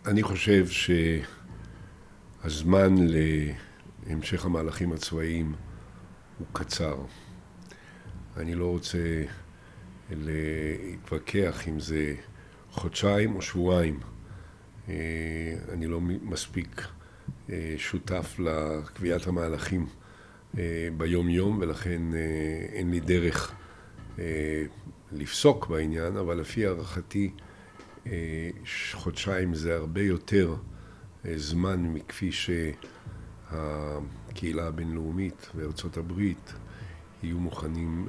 אני חושב שהזמן להמשך המהלכים הצבאיים הוא קצר. אני לא רוצה להתווכח אם זה חודשיים או שבועיים. אני לא מספיק שותף לקביעת המהלכים ביום יום, ולכן אין לי דרך לפסוק בעניין, אבל לפי הערכתי חודשיים זה הרבה יותר זמן מכפי שהקהילה הבינלאומית וארצות הברית יהיו מוכנים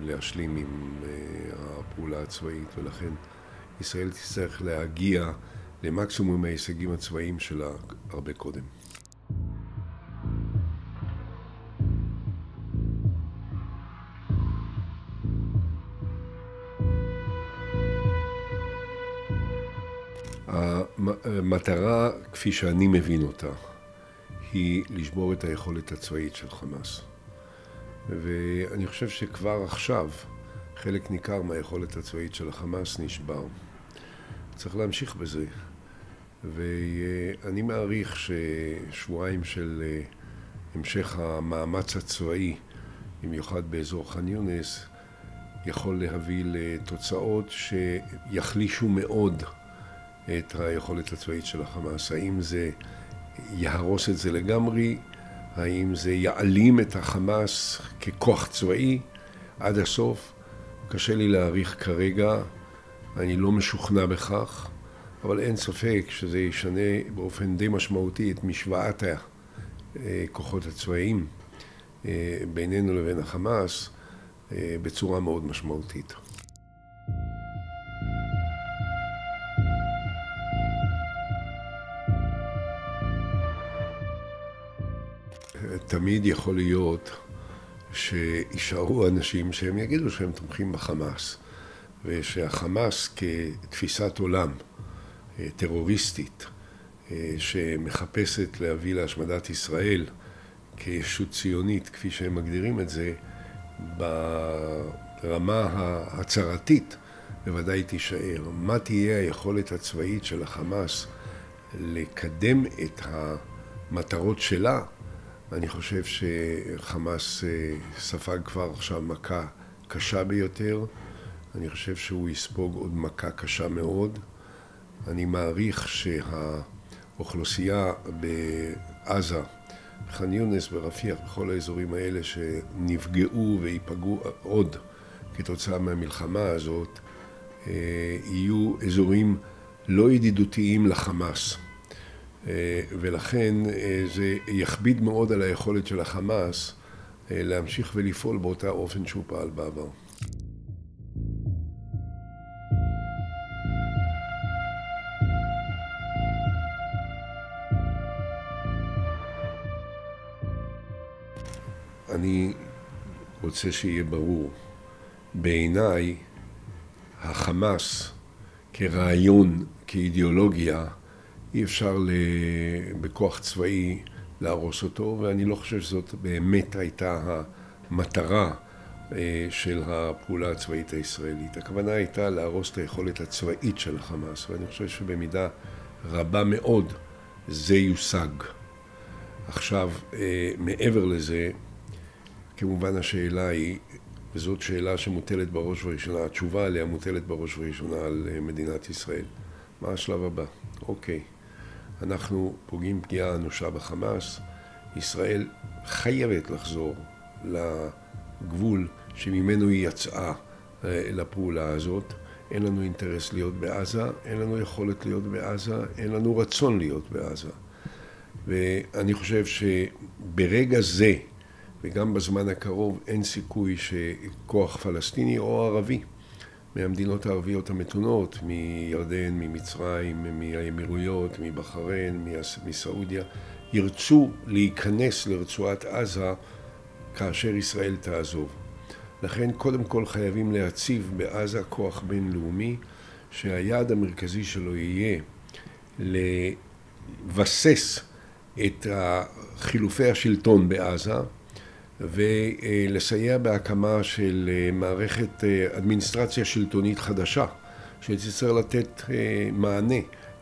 להשלים עם הפעולה הצבאית, ולכן ישראל תצטרך להגיע למקסימום ההישגים הצבאיים שלה הרבה קודם. המטרה, כפי שאני מבין אותה, היא לשבור את היכולת הצבאית של חמאס. ואני חושב שכבר עכשיו חלק ניכר מהיכולת הצבאית של החמאס נשבר. צריך להמשיך בזה. ואני מעריך ששבועיים של המשך המאמץ הצבאי, במיוחד באזור ח'אן יונס, יכול להביא לתוצאות שיחלישו מאוד את היכולת הצבאית של החמאס. האם זה יהרוס את זה לגמרי? האם זה יעלים את החמאס ככוח צבאי עד הסוף? קשה לי להעריך כרגע, אני לא משוכנע בכך, אבל אין ספק שזה ישנה באופן די משמעותי את משוואת הכוחות הצבאיים בינינו לבין החמאס בצורה מאוד משמעותית. תמיד יכול להיות שישארו אנשים שהם יגידו שהם תומכים בחמאס, ושהחמאס כתפיסת עולם טרוריסטית שמחפשת להביא להשמדת ישראל כישות ציונית, כפי שהם מגדירים את זה, ברמה ההצהרתית בוודאי תישאר. מה תהיה היכולת הצבאית של החמאס לקדם את המטרות שלה? אני חושב שחמאס ספג כבר עכשיו מכה קשה ביותר. אני חושב שהוא יספוג עוד מכה קשה מאוד. אני מעריך שהאוכלוסייה בעזה, בח'אן יונס, ברפיח, בכל האזורים האלה שנפגעו ויפגעו עוד כתוצאה מהמלחמה הזאת, יהיו אזורים לא ידידותיים לחמאס. ולכן זה יכביד מאוד על היכולת של החמאס להמשיך ולפעול באותה אופן שהוא פעל בעבר. אני רוצה שיהיה ברור, בעיניי החמאס כרעיון, כאידיאולוגיה, אי אפשר בכוח צבאי להרוס אותו, ואני לא חושב שזאת באמת הייתה המטרה של הפעולה הצבאית הישראלית. הכוונה הייתה להרוס את היכולת הצבאית של החמאס, ואני חושב שבמידה רבה מאוד זה יושג. עכשיו, מעבר לזה, כמובן השאלה היא, וזאת שאלה שמוטלת בראש ובראשונה, התשובה עליה מוטלת בראש ובראשונה על מדינת ישראל. מה השלב הבא? אוקיי. אנחנו פוגעים פגיעה אנושה בחמאס, ישראל חייבת לחזור לגבול שממנו היא יצאה לפעולה הזאת. אין לנו אינטרס להיות בעזה, אין לנו יכולת להיות בעזה, אין לנו רצון להיות בעזה. ואני חושב שברגע זה, וגם בזמן הקרוב, אין סיכוי שכוח פלסטיני או ערבי מהמדינות הערביות המתונות, מירדן, ממצרים, מהאמירויות, מבחריין, מסעודיה, ירצו להיכנס לרצועת עזה כאשר ישראל תעזוב. לכן קודם כל חייבים להציב בעזה כוח בינלאומי שהיעד המרכזי שלו יהיה לבסס את חילופי השלטון בעזה ולסייע בהקמה של מערכת אדמיניסטרציה שלטונית חדשה שתצטרך לתת מענה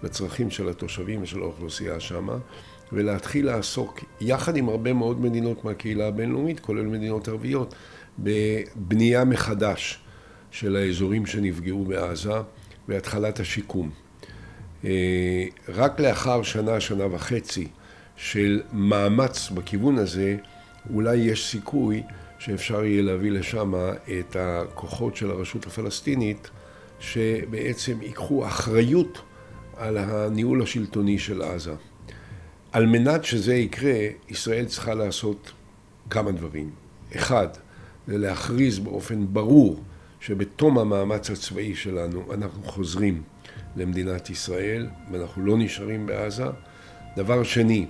לצרכים של התושבים ושל האוכלוסייה שמה, ולהתחיל לעסוק יחד עם הרבה מאוד מדינות מהקהילה הבינלאומית, כולל מדינות ערביות, בבנייה מחדש של האזורים שנפגעו בעזה והתחלת השיקום. רק לאחר שנה, שנה וחצי של מאמץ בכיוון הזה, אולי יש סיכוי שאפשר יהיה להביא לשם את הכוחות של הרשות הפלסטינית, שבעצם ייקחו אחריות על הניהול השלטוני של עזה. על מנת שזה יקרה, ישראל צריכה לעשות כמה דברים. אחד, זה להכריז באופן ברור שבתום המאמץ הצבאי שלנו אנחנו חוזרים למדינת ישראל ואנחנו לא נשארים בעזה. דבר שני,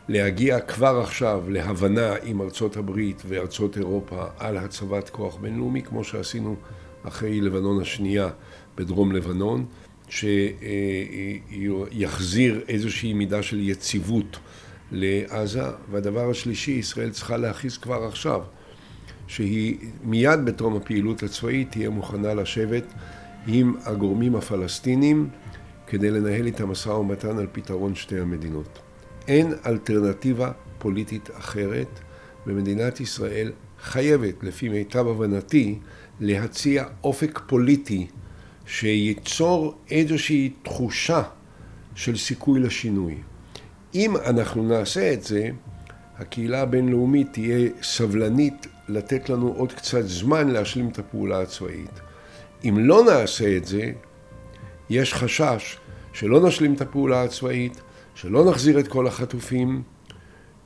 להגיע כבר עכשיו להבנה עם ארצות הברית וארצות אירופה על הצבת כוח בינלאומי, כמו שעשינו אחרי לבנון השנייה בדרום לבנון, שיחזיר איזושהי מידה של יציבות לעזה. והדבר השלישי, ישראל צריכה להכריז כבר עכשיו שהיא מיד בתום הפעילות הצבאית תהיה מוכנה לשבת עם הגורמים הפלסטינים כדי לנהל איתם משא ומתן על פתרון שתי המדינות. אין אלטרנטיבה פוליטית אחרת, ומדינת ישראל חייבת, לפי מיטב הבנתי, להציע אופק פוליטי שייצור איזושהי תחושה של סיכוי לשינוי. אם אנחנו נעשה את זה, הקהילה הבינלאומית תהיה סבלנית לתת לנו עוד קצת זמן להשלים את הפעולה הצבאית. אם לא נעשה את זה, יש חשש שלא נשלים את הפעולה הצבאית, שלא נחזיר את כל החטופים,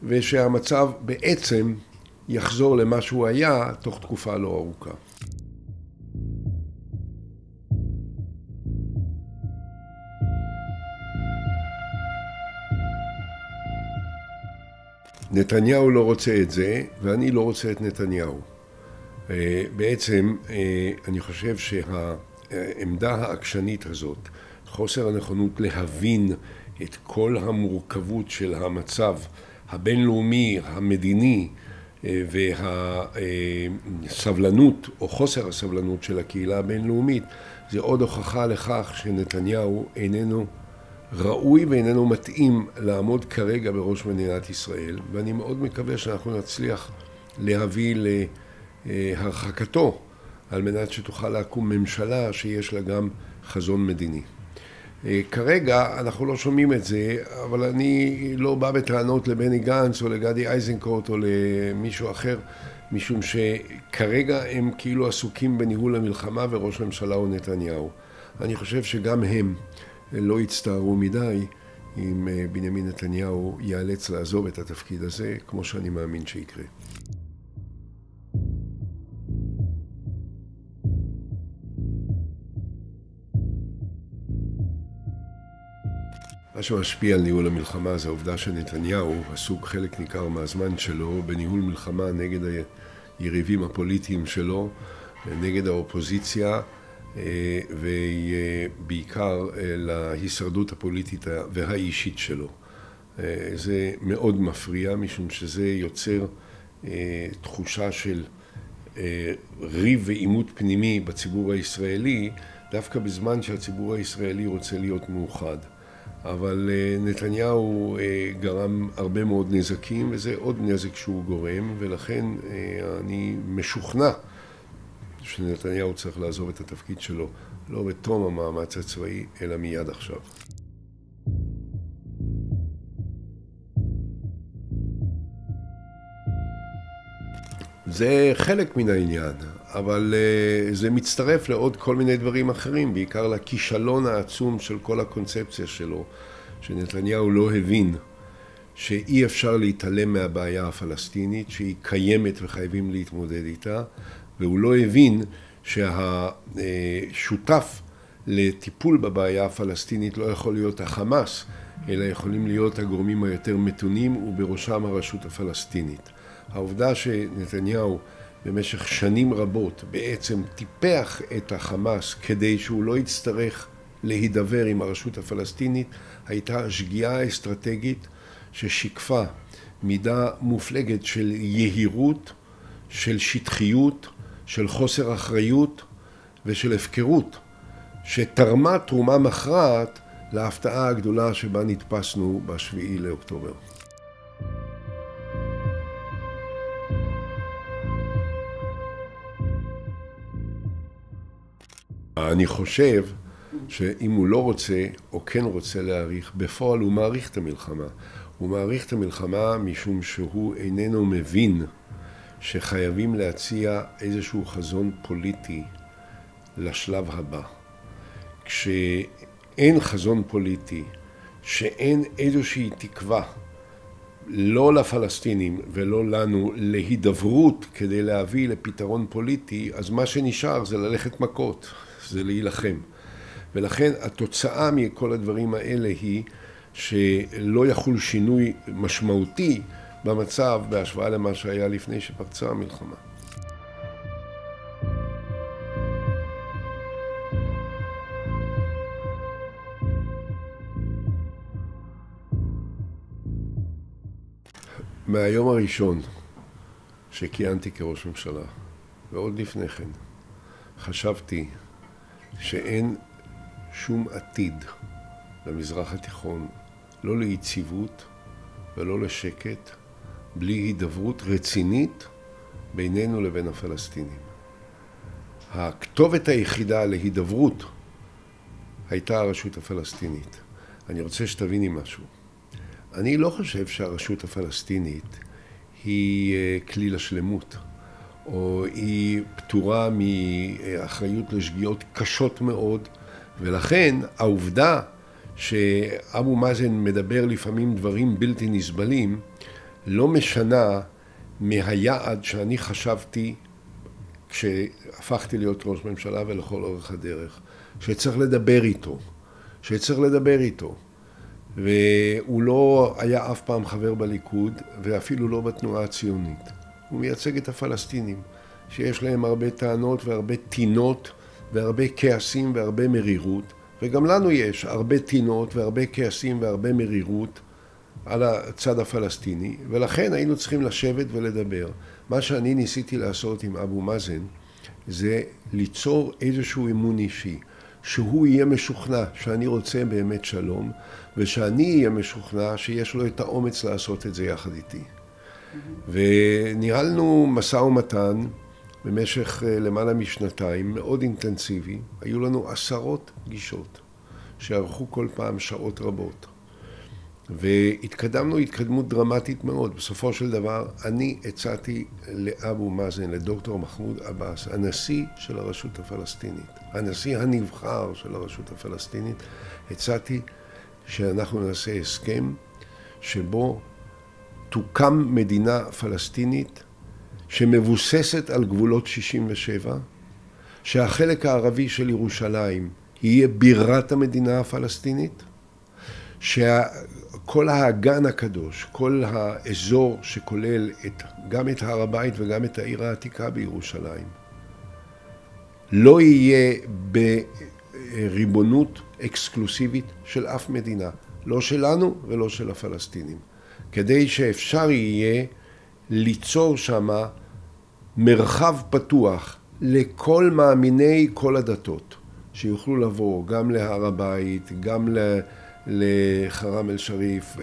ושהמצב בעצם יחזור למה שהוא היה תוך תקופה לא ארוכה. נתניהו לא רוצה את זה, ואני לא רוצה את נתניהו. בעצם אני חושב שהעמדה העקשנית הזאת, חוסר הנכונות להבין את כל המורכבות של המצב הבינלאומי, המדיני, והסבלנות או חוסר הסבלנות של הקהילה הבינלאומית, זה עוד הוכחה לכך שנתניהו איננו ראוי ואיננו מתאים לעמוד כרגע בראש מדינת ישראל, ואני מאוד מקווה שאנחנו נצליח להביא להרחקתו על מנת שתוכל לקום ממשלה שיש לה גם חזון מדיני. כרגע אנחנו לא שומעים את זה, אבל אני לא בא בטענות לבני גנץ או לגדי איזנקוט או למישהו אחר, משום שכרגע הם כאילו עסוקים בניהול המלחמה וראש הממשלה הוא נתניהו. אני חושב שגם הם לא יצטערו מדי אם בנימין נתניהו ייאלץ לעזוב את התפקיד הזה, כמו שאני מאמין שיקרה. מה שמשפיע על ניהול המלחמה זה העובדה שנתניהו עסוק חלק ניכר מהזמן שלו בניהול מלחמה נגד היריבים הפוליטיים שלו, נגד האופוזיציה, ובעיקר להישרדות הפוליטית והאישית שלו. זה מאוד מפריע, משום שזה יוצר תחושה של ריב ועימות פנימי בציבור הישראלי, דווקא בזמן שהציבור הישראלי רוצה להיות מאוחד. אבל נתניהו גרם הרבה מאוד נזקים, וזה עוד נזק שהוא גורם, ולכן אני משוכנע שנתניהו צריך לעזוב את התפקיד שלו, לא בתום המאמץ הצבאי, אלא מיד עכשיו. זה חלק מן העניין, אבל זה מצטרף לעוד כל מיני דברים אחרים, בעיקר לכישלון העצום של כל הקונספציה שלו, שנתניהו לא הבין שאי אפשר להתעלם מהבעיה הפלסטינית, שהיא קיימת וחייבים להתמודד איתה, והוא לא הבין שהשותף לטיפול בבעיה הפלסטינית לא יכול להיות החמאס, אלא יכולים להיות הגורמים היותר מתונים ובראשם הרשות הפלסטינית. העובדה שנתניהו במשך שנים רבות בעצם טיפח את החמאס כדי שהוא לא יצטרך להידבר עם הרשות הפלסטינית, הייתה שגיאה אסטרטגית ששיקפה מידה מופלגת של יהירות, של שטחיות, של חוסר אחריות ושל הפקרות, שתרמה תרומה מכרעת להפתעה הגדולה שבה נתפסנו בשביעי לאוקטובר. אני חושב שאם הוא לא רוצה או כן רוצה להאריך, בפועל הוא מעריך את המלחמה. הוא מעריך את המלחמה משום שהוא איננו מבין שחייבים להציע איזשהו חזון פוליטי לשלב הבא. כשאין חזון פוליטי, שאין איזושהי תקווה, לא לפלסטינים ולא לנו, להידברות כדי להביא לפתרון פוליטי, אז מה שנשאר זה ללכת מכות, זה להילחם. ולכן התוצאה מכל הדברים האלה היא שלא יחול שינוי משמעותי במצב בהשוואה למה שהיה לפני שפרצה המלחמה. מהיום הראשון שכיהנתי כראש ממשלה, ועוד לפני כן, חשבתי שאין שום עתיד למזרח התיכון, לא ליציבות ולא לשקט, בלי הידברות רצינית בינינו לבין הפלסטינים. הכתובת היחידה להידברות הייתה הרשות הפלסטינית. אני רוצה שתביני משהו. אני לא חושב שהרשות הפלסטינית היא כלי לשלמות, או היא פטורה מאחריות לשגיאות קשות מאוד, ולכן העובדה שאבו מאזן מדבר לפעמים דברים בלתי נסבלים, לא משנה מהיעד שאני חשבתי כשהפכתי להיות ראש ממשלה ולכל אורך הדרך, שצריך לדבר איתו. והוא לא היה אף פעם חבר בליכוד, ואפילו לא בתנועה הציונית. הוא מייצג את הפלסטינים, שיש להם הרבה טענות והרבה טינות, והרבה כעסים והרבה מרירות, וגם לנו יש הרבה טינות והרבה כעסים והרבה מרירות על הצד הפלסטיני, ולכן היינו צריכים לשבת ולדבר. מה שאני ניסיתי לעשות עם אבו מאזן, זה ליצור איזשהו אמון אישי, שהוא יהיה משוכנע שאני רוצה באמת שלום, ושאני אהיה משוכנע שיש לו את האומץ לעשות את זה יחד איתי. וניהלנו משא ומתן במשך למעלה משנתיים, מאוד אינטנסיבי. היו לנו 10 פגישות שערכו כל פעם שעות רבות. והתקדמנו התקדמות דרמטית מאוד. בסופו של דבר אני הצעתי לאבו מאזן, לדוקטור מחמוד עבאס, הנשיא של הרשות הפלסטינית, הנשיא הנבחר של הרשות הפלסטינית, הצעתי שאנחנו נעשה הסכם שבו תוקם מדינה פלסטינית שמבוססת על גבולות 67, שהחלק הערבי של ירושלים יהיה בירת המדינה הפלסטינית, שכל האגן הקדוש, כל האזור שכולל גם את הר הבית וגם את העיר העתיקה בירושלים, לא יהיה בריבונות אקסקלוסיבית של אף מדינה, לא שלנו ולא של הפלסטינים, כדי שאפשר יהיה ליצור שמה מרחב פתוח לכל מאמיני כל הדתות, שיוכלו לבוא גם להר הבית, גם לחרם אל-שריף,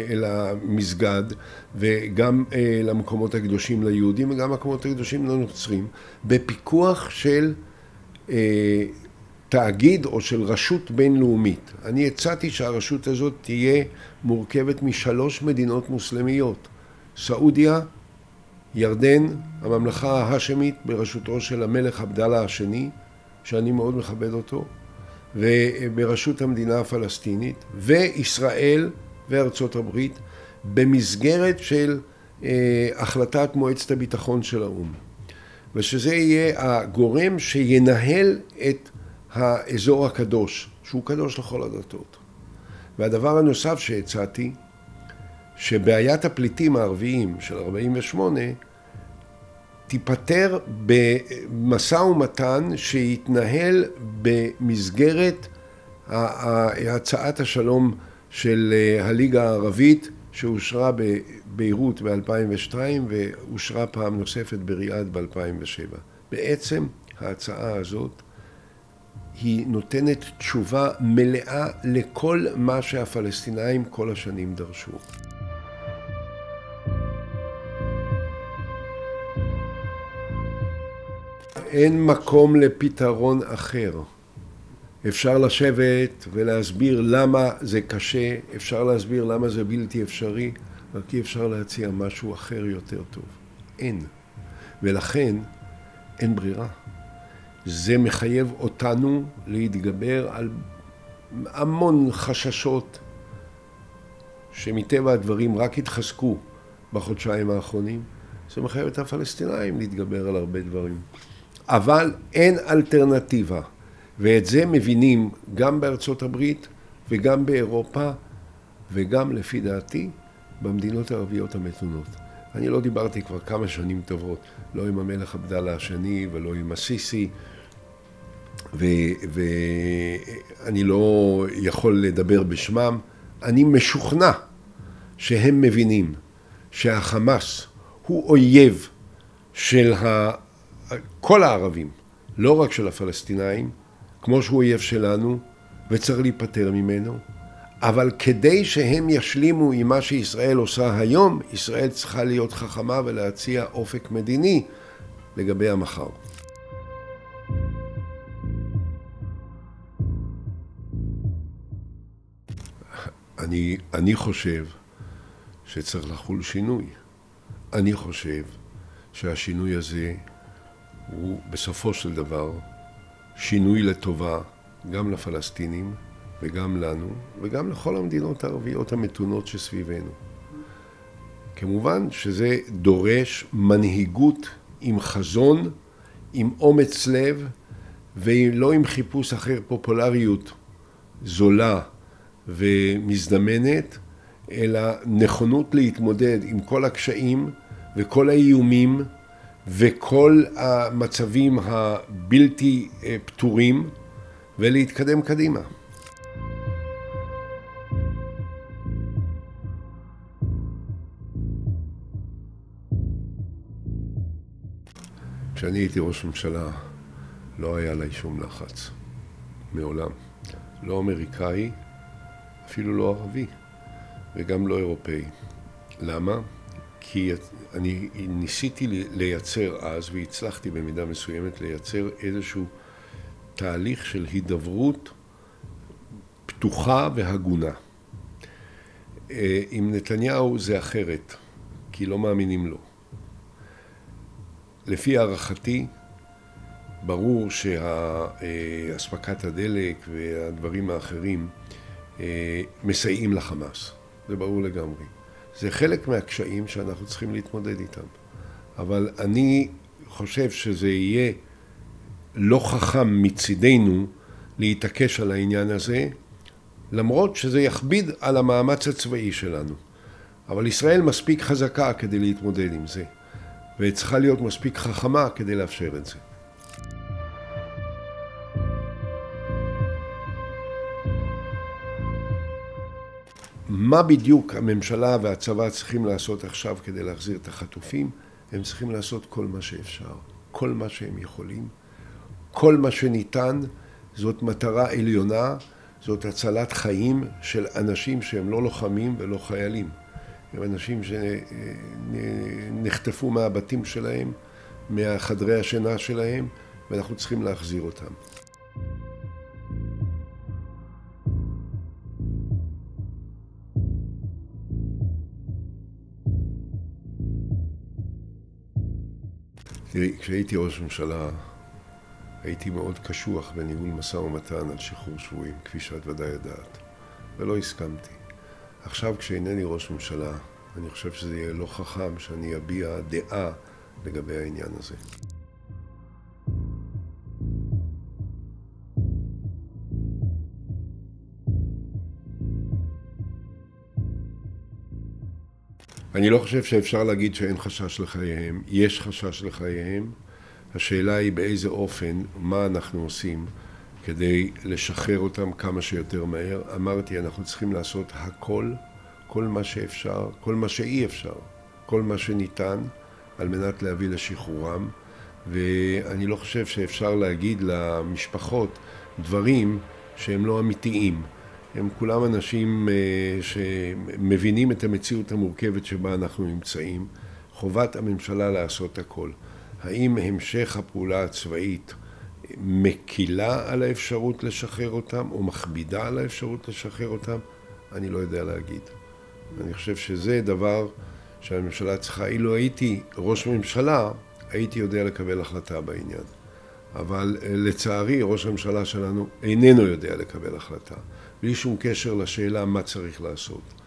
אל המסגד, וגם למקומות הקדושים ליהודים וגם למקומות הקדושים לנוצרים, בפיקוח של תאגיד או של רשות בינלאומית. אני הצעתי שהרשות הזאת תהיה מורכבת מ3 מדינות מוסלמיות, סעודיה, ירדן, הממלכה ההאשמית בראשותו של המלך עבדאללה השני, שאני מאוד מכבד אותו, וברשות המדינה הפלסטינית, וישראל וארצות הברית, במסגרת של החלטת מועצת הביטחון של האו"ם. ושזה יהיה הגורם שינהל את האזור הקדוש, שהוא קדוש לכל הדתות. והדבר הנוסף שהצעתי, שבעיית הפליטים הערביים של 48 תיפטר במשא ומתן שיתנהל במסגרת הצעת השלום של הליגה הערבית, שאושרה בביירות ב-2002 ואושרה פעם נוספת בריאד ב-2007. בעצם ההצעה הזאת היא נותנת תשובה מלאה לכל מה שהפלסטינאים כל השנים דרשו. אין מקום לפתרון אחר. אפשר לשבת ולהסביר למה זה קשה, אפשר להסביר למה זה בלתי אפשרי, רק אי אפשר להציע משהו אחר יותר טוב. אין. ולכן אין ברירה. זה מחייב אותנו להתגבר על המון חששות שמטבע הדברים רק התחזקו בחודשיים האחרונים. זה מחייב את הפלסטינאים להתגבר על הרבה דברים. אבל אין אלטרנטיבה. ואת זה מבינים גם בארצות הברית וגם באירופה וגם לפי דעתי במדינות הערביות המתונות. אני לא דיברתי כבר כמה שנים טובות, לא עם המלך עבדאללה השני ולא עם הסיסי, ואני לא יכול לדבר בשמם. אני משוכנע שהם מבינים שהחמאס הוא אויב של כל הערבים, לא רק של הפלסטינאים, כמו שהוא אויב שלנו, וצריך להיפטר ממנו. אבל כדי שהם ישלימו עם מה שישראל עושה היום, ישראל צריכה להיות חכמה ולהציע אופק מדיני לגבי המחר. אני חושב שצריך לחול שינוי. אני חושב שהשינוי הזה הוא בסופו של דבר שינוי לטובה גם לפלסטינים וגם לנו וגם לכל המדינות הערביות המתונות שסביבנו. כמובן שזה דורש מנהיגות עם חזון, עם אומץ לב ולא עם חיפוש אחר פופולריות זולה ומזדמנת, אלא נכונות להתמודד עם כל הקשיים וכל האיומים וכל המצבים הבלתי פתורים ולהתקדם קדימה. כשאני הייתי ראש ממשלה לא היה לי שום לחץ, מעולם. לא אמריקאי, אפילו לא ערבי וגם לא אירופאי. למה? כי אני ניסיתי לייצר אז, והצלחתי במידה מסוימת לייצר איזשהו תהליך של הידברות פתוחה והגונה. עם נתניהו זה אחרת, כי לא מאמינים לו. לפי הערכתי, ברור שהספקת הדלק והדברים האחרים מסייעים לחמאס. זה ברור לגמרי. זה חלק מהקשיים שאנחנו צריכים להתמודד איתם. אבל אני חושב שזה יהיה לא חכם מצידנו להתעקש על העניין הזה, למרות שזה יכביד על המאמץ הצבאי שלנו. אבל ישראל מספיק חזקה כדי להתמודד עם זה, וצריכה להיות מספיק חכמה כדי לאפשר את זה. מה בדיוק הממשלה והצבא צריכים לעשות עכשיו כדי להחזיר את החטופים? הם צריכים לעשות כל מה שאפשר, כל מה שהם יכולים, כל מה שניתן. זאת מטרה עליונה, זאת הצלת חיים של אנשים שהם לא לוחמים ולא חיילים. הם אנשים שנחטפו מהבתים שלהם, מהחדרי השינה שלהם, ואנחנו צריכים להחזיר אותם. תראי, כשהייתי ראש ממשלה, הייתי מאוד קשוח בניהול משא ומתן על שחרור שבויים, כפי שאת ודאי יודעת, ולא הסכמתי. עכשיו, כשאינני ראש ממשלה, אני חושב שזה יהיה לא חכם שאני אביע דעה לגבי העניין הזה. אני לא חושב שאפשר להגיד שאין חשש לחייהם. יש חשש לחייהם. השאלה היא באיזה אופן, מה אנחנו עושים כדי לשחרר אותם כמה שיותר מהר. אמרתי, אנחנו צריכים לעשות הכל, כל מה שאפשר, כל מה שאי אפשר, כל מה שניתן, על מנת להביא לשחרורם. ואני לא חושב שאפשר להגיד למשפחות דברים שהם לא אמיתיים. הם כולם אנשים שמבינים את המציאות המורכבת שבה אנחנו נמצאים. חובת הממשלה לעשות הכל. האם המשך הפעולה הצבאית מקילה על האפשרות לשחרר אותם, או מכבידה על האפשרות לשחרר אותם? אני לא יודע להגיד. אני חושב שזה דבר שהממשלה צריכה. אילו הייתי ראש ממשלה, הייתי יודע לקבל החלטה בעניין. אבל לצערי, ראש הממשלה שלנו איננו יודע לקבל החלטה, בלי שום קשר לשאלה מה צריך לעשות.